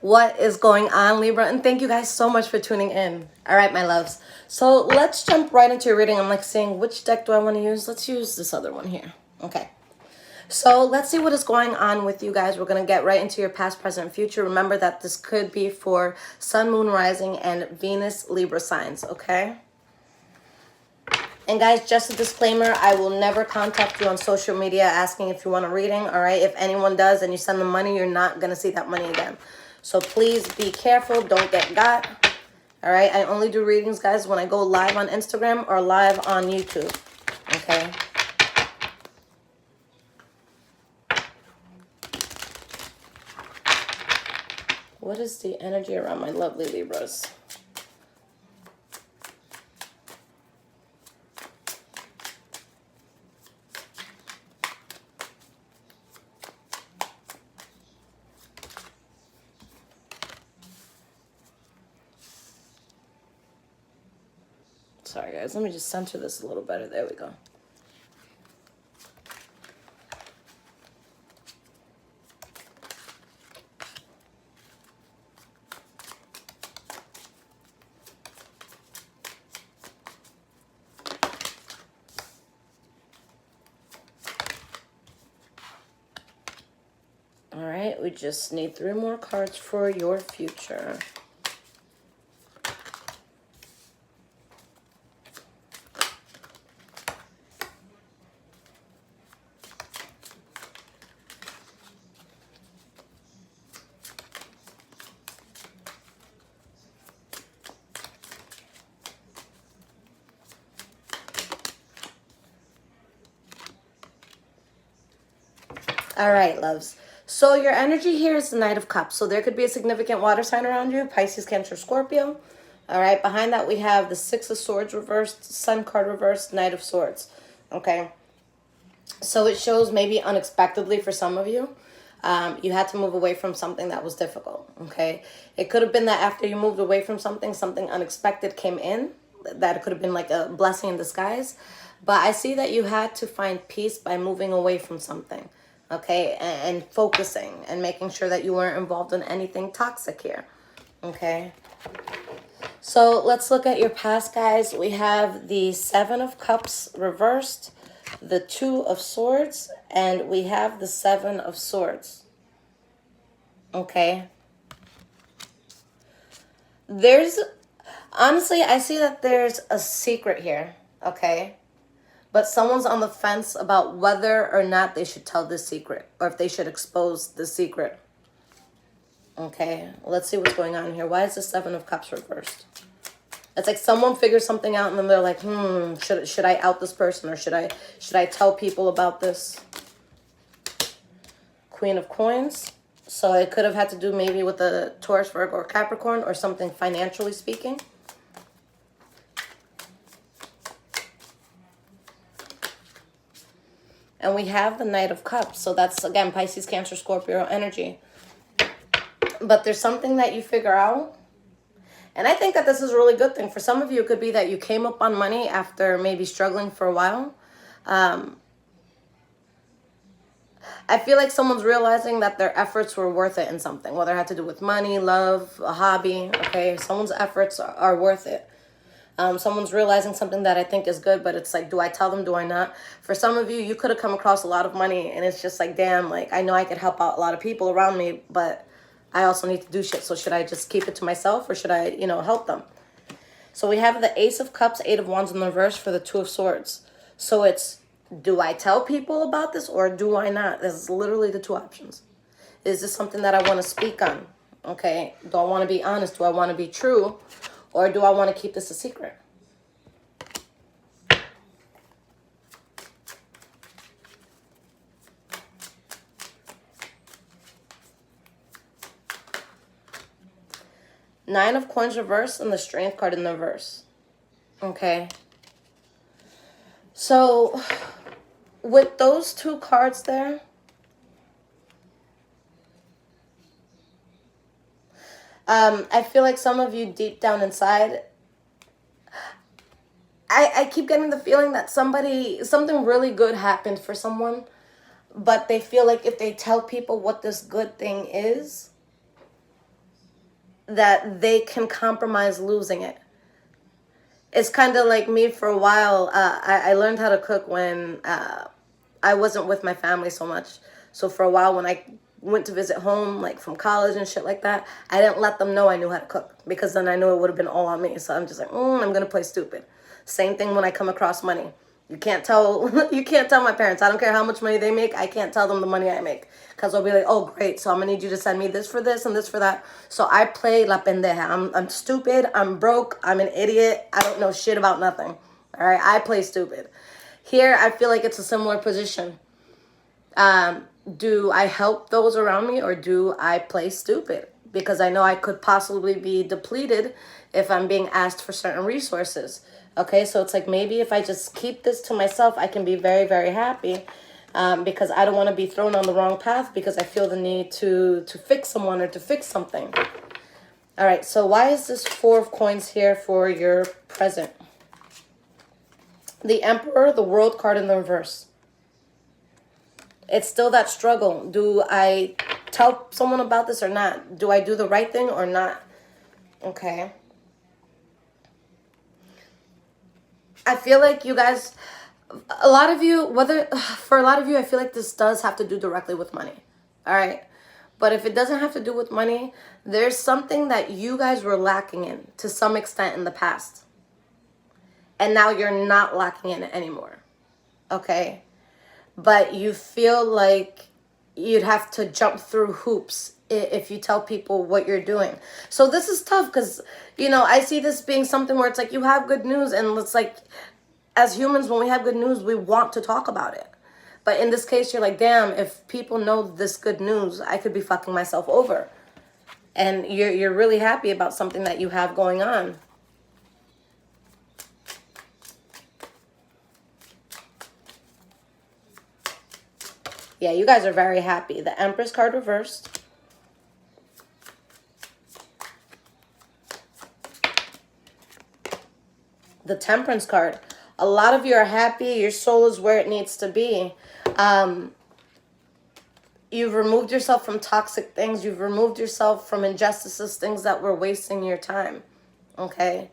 What is going on, Libra? And thank you guys so much for tuning in. All right, my loves. So let's jump right into your reading. I'm like saying, which deck do I want to use? Let's use this other one here. Okay. So let's see what is going on with you guys. We're going to get right into your past, present, and future. Remember that this could be for Sun, Moon, Rising, and Venus Libra signs, okay? And guys, just a disclaimer, I will never contact you on social media asking if you want a reading, all right? If anyone does and you send them money, you're not going to see that money again. So please be careful. Don't get got. All right? I only do readings, guys, when I go live on Instagram or live on YouTube. Okay? What is the energy around my lovely Libras? Sorry, guys. Let me just center this a little better. There we go. All right, we just need 3 more cards for your future. All right, loves. So your energy here is the Knight of Cups. So there could be a significant water sign around you, Pisces, Cancer, Scorpio. All right, behind that we have the Six of Swords reversed, Sun card reversed, Knight of Swords. Okay, so it shows maybe unexpectedly for some of you, you had to move away from something that was difficult. Okay, it could have been that after you moved away from something, something unexpected came in. That could have been like a blessing in disguise. But I see that you had to find peace by moving away from something. Okay, and focusing and making sure that you weren't involved in anything toxic here. Okay, so let's look at your past, guys. We have the Seven of Cups reversed, the Two of Swords, and we have the Seven of Swords. Okay, honestly, I see that there's a secret here. Okay, but someone's on the fence about whether or not they should tell this secret or if they should expose the secret. Okay, let's see what's going on here. Why is the Seven of Cups reversed? It's like someone figures something out and then they're like, should I out this person or should I tell people about this? Queen of Coins. So it could have had to do maybe with the Taurus, Virgo, or Capricorn or something financially speaking. And we have the Knight of Cups. So that's, again, Pisces, Cancer, Scorpio energy. But there's something that you figure out. And I think that this is a really good thing. For some of you, it could be that you came up on money after maybe struggling for a while. I feel like someone's realizing that their efforts were worth it in something. Whether it had to do with money, love, a hobby. Okay, someone's efforts are worth it. Someone's realizing something that I think is good, but it's like, do I tell them, do I not? For some of you, you could have come across a lot of money, and it's just like, damn, like, I know I could help out a lot of people around me, but I also need to do shit, so should I just keep it to myself, or should I, help them? So we have the Ace of Cups, Eight of Wands in the reverse for the Two of Swords. So it's, do I tell people about this, or do I not? This is literally the two options. Is this something that I want to speak on? Okay, do I want to be honest? Do I want to be true? Or do I want to keep this a secret? Nine of Coins reverse and the Strength card in the reverse. Okay. So with those two cards there, I feel like some of you deep down inside, I keep getting the feeling that something really good happened for someone, but they feel like if they tell people what this good thing is, that they can compromise losing it. It's kind of like me for a while. I learned how to cook when I wasn't with my family so much. So for a while when I went to visit home, like from college and shit like that, I didn't let them know I knew how to cook, because then I knew it would have been all on me. So I'm just like, I'm going to play stupid. Same thing when I come across money. You can't tell my parents. I don't care how much money they make. I can't tell them the money I make, because they'll be like, oh, great. So I'm going to need you to send me this for this and this for that. So I play la pendeja. I'm stupid. I'm broke. I'm an idiot. I don't know shit about nothing. All right. I play stupid. Here, I feel like it's a similar position. Do I help those around me, or do I play stupid? Because I know I could possibly be depleted if I'm being asked for certain resources. Okay, so it's like, maybe if I just keep this to myself, I can be very, very happy, because I don't want to be thrown on the wrong path, because I feel the need to fix someone or to fix something. All right, so why is this 4 of coins here for your present? The Emperor, the World card in the reverse. It's still that struggle. Do I tell someone about this or not? Do I do the right thing or not? Okay. I feel like you guys, a lot of you, for a lot of you, I feel like this does have to do directly with money. All right. But if it doesn't have to do with money, there's something that you guys were lacking in to some extent in the past. And now you're not lacking in it anymore. Okay. But you feel like you'd have to jump through hoops if you tell people what you're doing. So this is tough, because, I see this being something where it's like you have good news, and it's like, as humans, when we have good news, we want to talk about it. But in this case, you're like, damn, if people know this good news, I could be fucking myself over. And you're really happy about something that you have going on. Yeah, you guys are very happy. The Empress card reversed. The Temperance card. A lot of you are happy. Your soul is where it needs to be. You've removed yourself from toxic things. You've removed yourself from injustices, things that were wasting your time. Okay?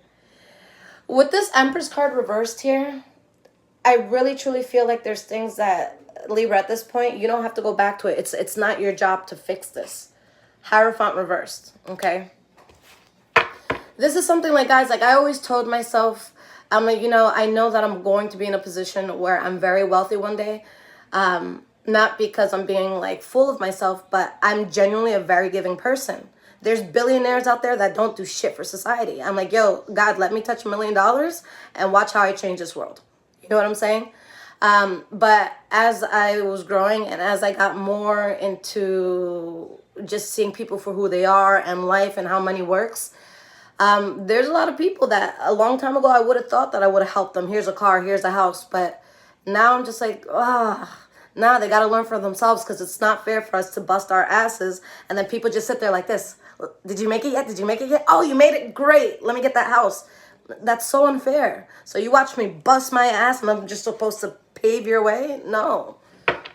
With this Empress card reversed here, I really truly feel like there's things that, Libra, at this point, you don't have to go back to it. It's not your job to fix this. Hierophant reversed. Okay? This is something like, guys, like I always told myself, I'm like, I know that I'm going to be in a position where I'm very wealthy one day. Not because I'm being like full of myself, but I'm genuinely a very giving person. There's billionaires out there that don't do shit for society. I'm like, yo, God, let me touch $1 million and watch how I change this world. You know what I'm saying? But as I was growing and as I got more into just seeing people for who they are and life and how money works, there's a lot of people that a long time ago I would have thought that I would have helped them. Here's a car, here's a house. But now I'm just like, now they got to learn for themselves, because it's not fair for us to bust our asses and then people just sit there like this. Did you make it yet? Did you make it yet? Oh, you made it. Great. Let me get that house. That's so unfair. So you watch me bust my ass and I'm just supposed to pave your way? No.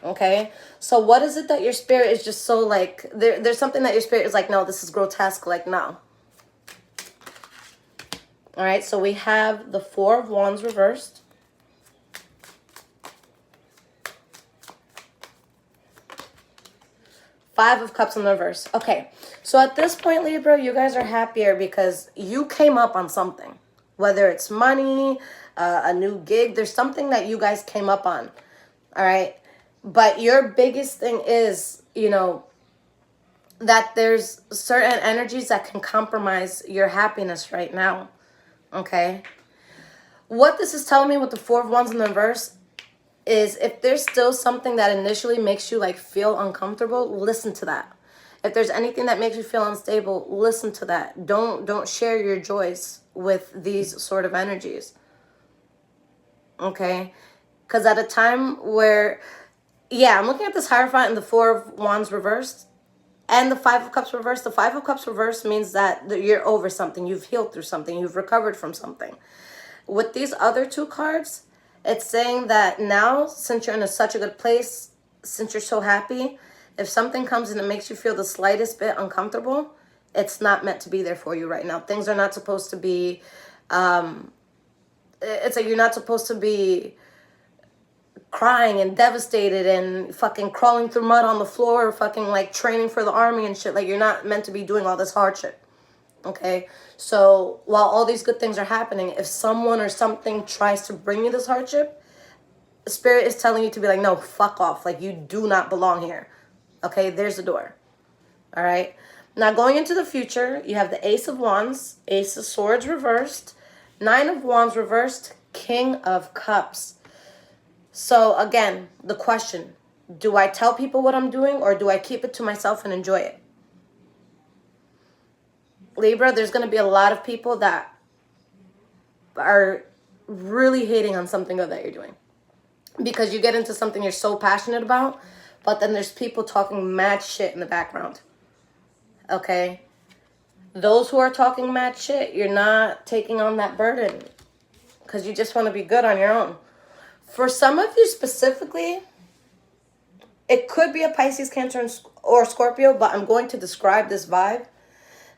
Okay. So what is it that your spirit is just so like, there's something that your spirit is like, no, this is grotesque. Like, no. All right, so we have the 4 of Wands reversed. Five of Cups in the reverse. Okay, so at this point, Libra, you guys are happier because you came up on something. Whether it's money, a new gig, there's something that you guys came up on. All right, but your biggest thing is, that there's certain energies that can compromise your happiness right now. Okay, what this is telling me with the 4 of Wands in the reverse is if there's still something that initially makes you like feel uncomfortable, listen to that. If there's anything that makes you feel unstable, listen to that. Don't share your joys with these sort of energies. Okay, because at a time where, yeah, I'm looking at this Hierophant and the 4 of Wands reversed. And the 5 of Cups reversed. The 5 of Cups reversed means that you're over something. You've healed through something. You've recovered from something. With these other 2 cards, it's saying that now, since you're in such a good place, since you're so happy, if something comes and it makes you feel the slightest bit uncomfortable, it's not meant to be there for you right now. Things are not supposed to be, it's like you're not supposed to be crying and devastated and fucking crawling through mud on the floor, fucking like training for the army and shit. Like, you're not meant to be doing all this hardship. Okay? So while all these good things are happening, if someone or something tries to bring you this hardship, Spirit is telling you to be like, no, fuck off. Like, you do not belong here. Okay? There's the door. All right? Now, going into the future, you have the Ace of Wands, Ace of Swords reversed, Nine of Wands reversed, King of Cups. So, again, the question, do I tell people what I'm doing or do I keep it to myself and enjoy it? Libra, there's going to be a lot of people that are really hating on something that you're doing. Because you get into something you're so passionate about, but then there's people talking mad shit in the background. Okay? Those who are talking mad shit, you're not taking on that burden because you just want to be good on your own. For some of you specifically, it could be a Pisces, Cancer, or Scorpio, but I'm going to describe this vibe.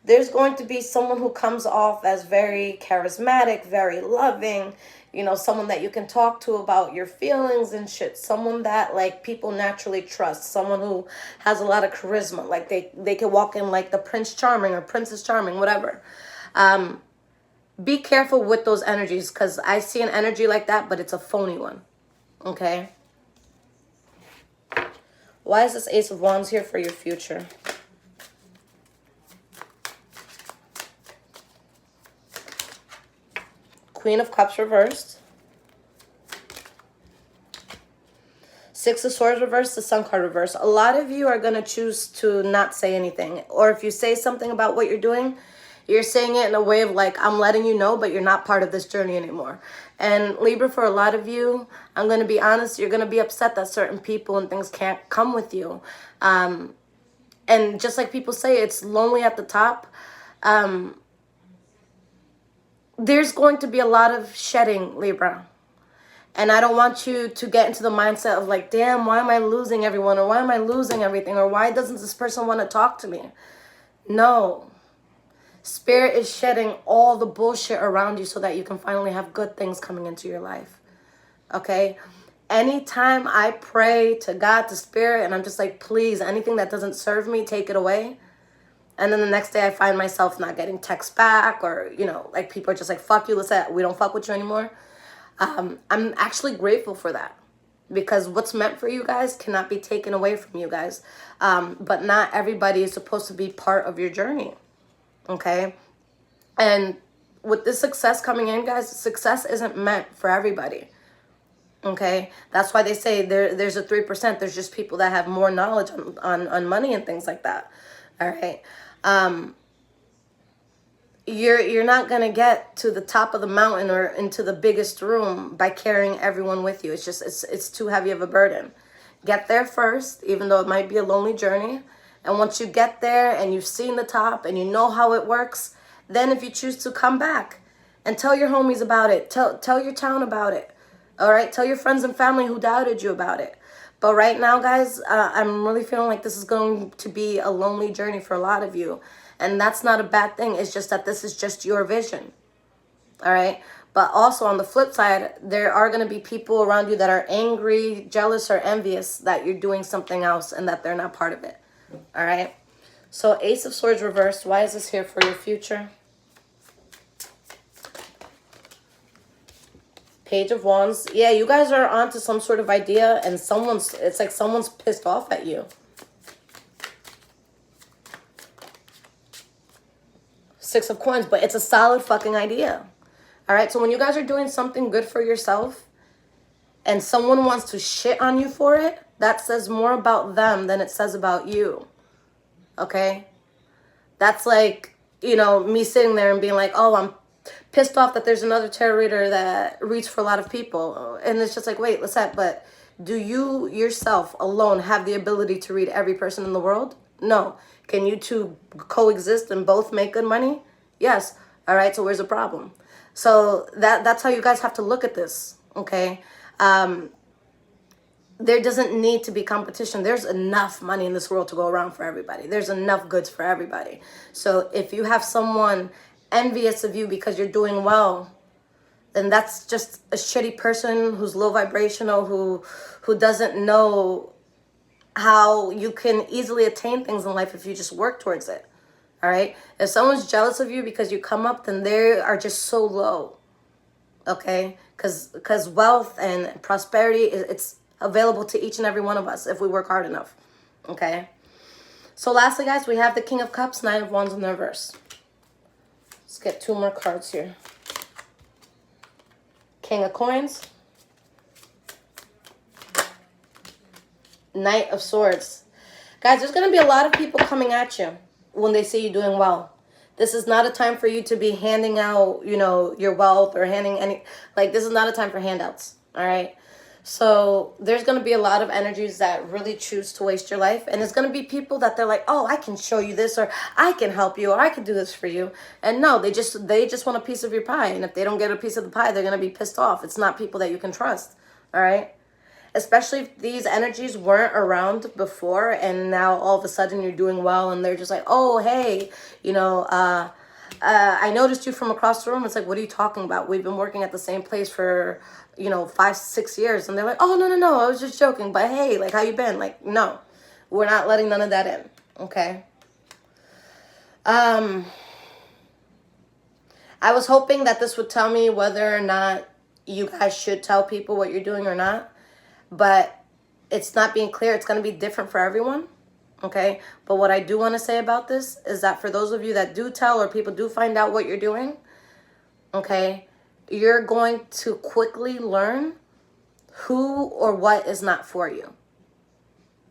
There's going to be someone who comes off as very charismatic, very loving, you know, someone that you can talk to about your feelings and shit. Someone that, like, people naturally trust. Someone who has a lot of charisma. Like, they can walk in like the Prince Charming or Princess Charming, whatever. Be careful with those energies because I see an energy like that, but it's a phony one. Okay? Why is this Ace of Wands here for your future? Queen of Cups reversed. Six of Swords reversed, the Sun card reversed. A lot of you are going to choose to not say anything. Or if you say something about what you're doing, you're saying it in a way of like, I'm letting you know, but you're not part of this journey anymore. And Libra, for a lot of you, I'm going to be honest, you're going to be upset that certain people and things can't come with you. And just like people say, it's lonely at the top. There's going to be a lot of shedding, Libra. And I don't want you to get into the mindset of like, damn, why am I losing everyone? Or why am I losing everything? Or why doesn't this person want to talk to me? No. Spirit is shedding all the bullshit around you so that you can finally have good things coming into your life. Okay? Anytime I pray to God, to Spirit, and I'm just like, please, anything that doesn't serve me, take it away. And then the next day I find myself not getting texts back or, you know, like people are just like, fuck you, Lisette, we don't fuck with you anymore. I'm actually grateful for that because what's meant for you guys cannot be taken away from you guys. But not everybody is supposed to be part of your journey. Okay? And with this success coming in, guys, success isn't meant for everybody. Okay? That's why they say there's a 3%. There's just people that have more knowledge on money and things like that. All right? You're not going to get to the top of the mountain or into the biggest room by carrying everyone with you. It's just, it's too heavy of a burden. Get there first, even though it might be a lonely journey. And once you get there and you've seen the top and you know how it works, then if you choose to come back and tell your homies about it, tell your town about it. All right? Tell your friends and family who doubted you about it. But right now, guys, I'm really feeling like this is going to be a lonely journey for a lot of you. And that's not a bad thing. It's just that this is just your vision. All right? But also on the flip side, there are going to be people around you that are angry, jealous, or envious that you're doing something else and that they're not part of it. All right? So Ace of Swords reversed. Why is this here for your future? Page of Wands. Yeah, you guys are onto some sort of idea and it's like someone's pissed off at you. Six of Coins, but it's a solid fucking idea. All right, so when you guys are doing something good for yourself and someone wants to shit on you for it, that says more about them than it says about you. Okay? That's like, you know, me sitting there and being like, oh, I'm pissed off that there's another tarot reader that reads for a lot of people. And it's just like, wait, Lisette, but do you yourself alone have the ability to read every person in the world? No. Can you two coexist and both make good money? Yes. All right, so where's the problem? So that's how you guys have to look at this, okay? there doesn't need to be competition. There's enough money in this world to go around for everybody. There's enough goods for everybody. So if you have someone envious of you because you're doing well, then that's just a shitty person who's low vibrational, who doesn't know how you can easily attain things in life if you just work towards it. All right? If someone's jealous of you because you come up, then they are just so low. Okay? Because wealth and prosperity, it's available to each and every one of us if we work hard enough. Okay? So lastly, guys, we have the King of Cups, Nine of Wands in the reverse. Let's get 2 more cards here. King of Coins. Knight of Swords. Guys, there's going to be a lot of people coming at you when they see you doing well. This is not a time for you to be handing out, you know, your wealth or handing any, like, this is not a time for handouts, all right? So there's going to be a lot of energies that really choose to waste your life. And it's going to be people that they're like, oh, I can show you this, or I can help you, or I can do this for you. And no, they just want a piece of your pie. And if they don't get a piece of the pie, they're going to be pissed off. It's not people that you can trust, all right? Especially if these energies weren't around before and now all of a sudden you're doing well and they're just like, oh, hey, you know, I noticed you from across the room. It's like, what are you talking about? We've been working at the same place for, you know, 5-6 years. And they're like, oh, no, I was just joking. But hey, like, how you been? Like, no, we're not letting none of that in. Okay. I was hoping that this would tell me whether or not you guys should tell people what you're doing or not. But it's not being clear. It's going to be different for everyone, okay? But what I do want to say about this is that for those of you that do tell or people do find out what you're doing, okay, you're going to quickly learn who or what is not for you,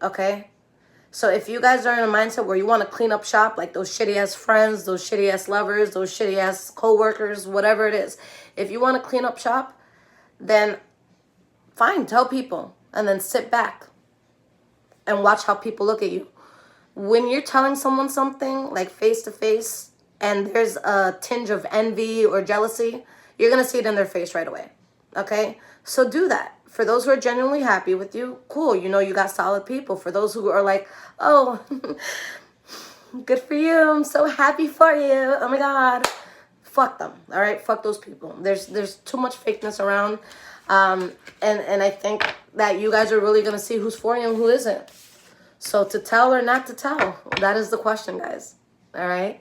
okay? So if you guys are in a mindset where you want to clean up shop, like those shitty-ass friends, those shitty-ass lovers, those shitty-ass co-workers, whatever it is, if you want to clean up shop, then fine, tell people, and then sit back and watch how people look at you. When you're telling someone something, like face to face, and there's a tinge of envy or jealousy, you're going to see it in their face right away, okay? So do that. For those who are genuinely happy with you, cool, you know you got solid people. For those who are like, oh, good for you, I'm so happy for you, oh my God, fuck them, all right? Fuck those people. There's too much fakeness around. And I think that you guys are really going to see who's for you and who isn't. So to tell or not to tell, that is the question, guys. All right.